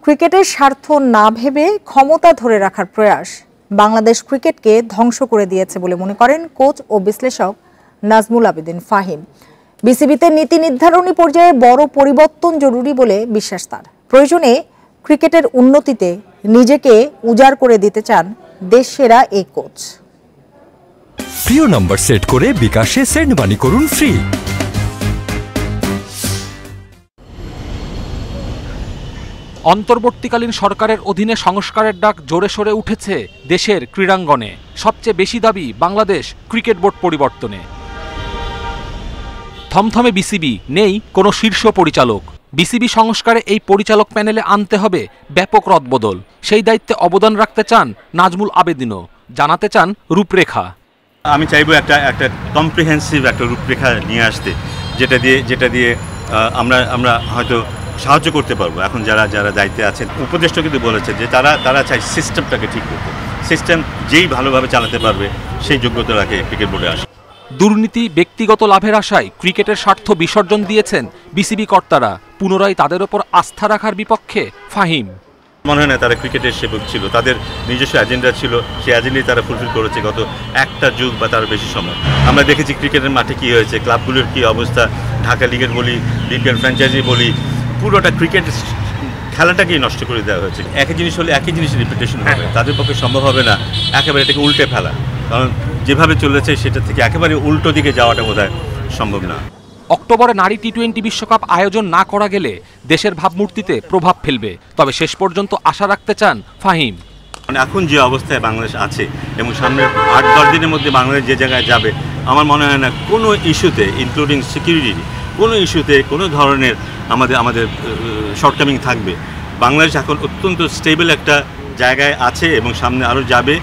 ক্রিকেটের স্বার্থ না ভেবে ক্ষমতা ধরে রাখার প্রয়াস বাংলাদেশ ক্রিকেটকে ধ্বংস করে দিয়েছে বলে মনে করেন কোচ ও বিশ্লেষক নাজমুল আবেদিন ফাহিম। বিসিবিতে নীতি নির্ধারণী পর্যায়ে বড় পরিবর্তন জরুরি বলে বিশ্বাস তার। প্রয়োজনে ক্রিকেটের উন্নতিতে নিজেকে উজাড় করে দিতে চান দেশসেরা এই কোচ। প্রিয় নম্বর সেট করে বিকাশে সেন্ড মানি করুন ফ্রি। অন্তর্বর্তীকালীন সরকারের অধীনে সংস্কারের ডাক জোরে সোরে উঠেছে দেশের ক্রীড়াঙ্গনে। সবচেয়ে বেশি দাবি বাংলাদেশ ক্রিকেট বোর্ড পরিবর্তনে। থমথমে বিসিবি, নেই কোনো শীর্ষ পরিচালক। বিসিবি সংস্কারে এই পরিচালক প্যানেলে আনতে হবে ব্যাপক রদবদল। সেই দায়িত্বে অবদান রাখতে চান নাজমুল আবেদিনও, জানাতে চান রূপরেখা। আমি চাইবো একটা কম্প্রিহেন্সিভ একটা রূপরেখা নিয়ে আসতে, যেটা দিয়ে আমরা হয়তো সাহায্য করতে পারবো। এখন যারা দায়িত্বে আছেন, উপদেষ্টা কিন্তু বলেছে যে তারা চাই সিস্টেমটাকে ঠিক করতে। সিস্টেম যেই ভালোভাবে চালাতে পারবে সেই যোগ্যতা রাখে ক্রিকেট বোর্ডে আসে। দুর্নীতি, ব্যক্তিগত লাভের আশায় ক্রিকেটের স্বার্থ বিসর্জন দিয়েছেন বিসিবি কর্তারা। পুনরায় তাদের ওপর আস্থা রাখার বিপক্ষে ফাহিম। মনে হয় না তারা ক্রিকেটের সেবক ছিল, তাদের নিজস্ব এজেন্ডা ছিল, সেই এজেন্ডাই তারা ফুলফিল করেছে গত একটা যুগ বা তার বেশি সময়। আমরা দেখেছি ক্রিকেটের মাঠে কী হয়েছে, ক্লাবগুলোর কী অবস্থা, ঢাকা লিগের বলি, বিপিএল ফ্র্যাঞ্চাইজি বলি, পুরোটা ক্রিকেট খেলাটাকেই নষ্ট করে দেওয়া হয়েছে। একই জিনিস হলে একই জিনিসের রিপিটেশন হবে, তাদের পক্ষে সম্ভব হবে না একেবারে এটাকে উল্টে ফেলা। কারণ যেভাবে চলেছে সেটা থেকে একেবারে উল্টো দিকে যাওয়াটা বোধহয় সম্ভব না। অক্টোবরে নারী টি-20 বিশ্বকাপ আয়োজন না করা গেলে দেশের ভাবমূর্তিতে প্রভাব ফেলবে। তবে শেষ পর্যন্ত আশা রাখতে চান ফাহিম। এখন যে অবস্থায় বাংলাদেশ আছে এবং সামনের 8-10 দিনের মধ্যে বাংলাদেশ যে জায়গায় যাবে, আমার মনে হয় না কোনো ইস্যুতে, ইনক্লুডিং সিকিউরিটি, কোনো ইস্যুতে কোনো ধরনের আমাদের শর্টকামিং থাকবে। বাংলাদেশ এখন অত্যন্ত স্টেবল একটা জায়গায় আছে এবং সামনে আরও যাবে।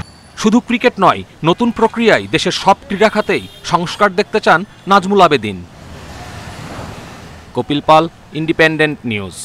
শুধু ক্রিকেট নয়, নতুন প্রক্রিয়ায় দেশের সব ক্রীড়া খাতেই সংস্কার দেখতে চান নাজমুল আবেদিন। কপিল পাল, ইন্ডিপেন্ডেন্ট নিউজ।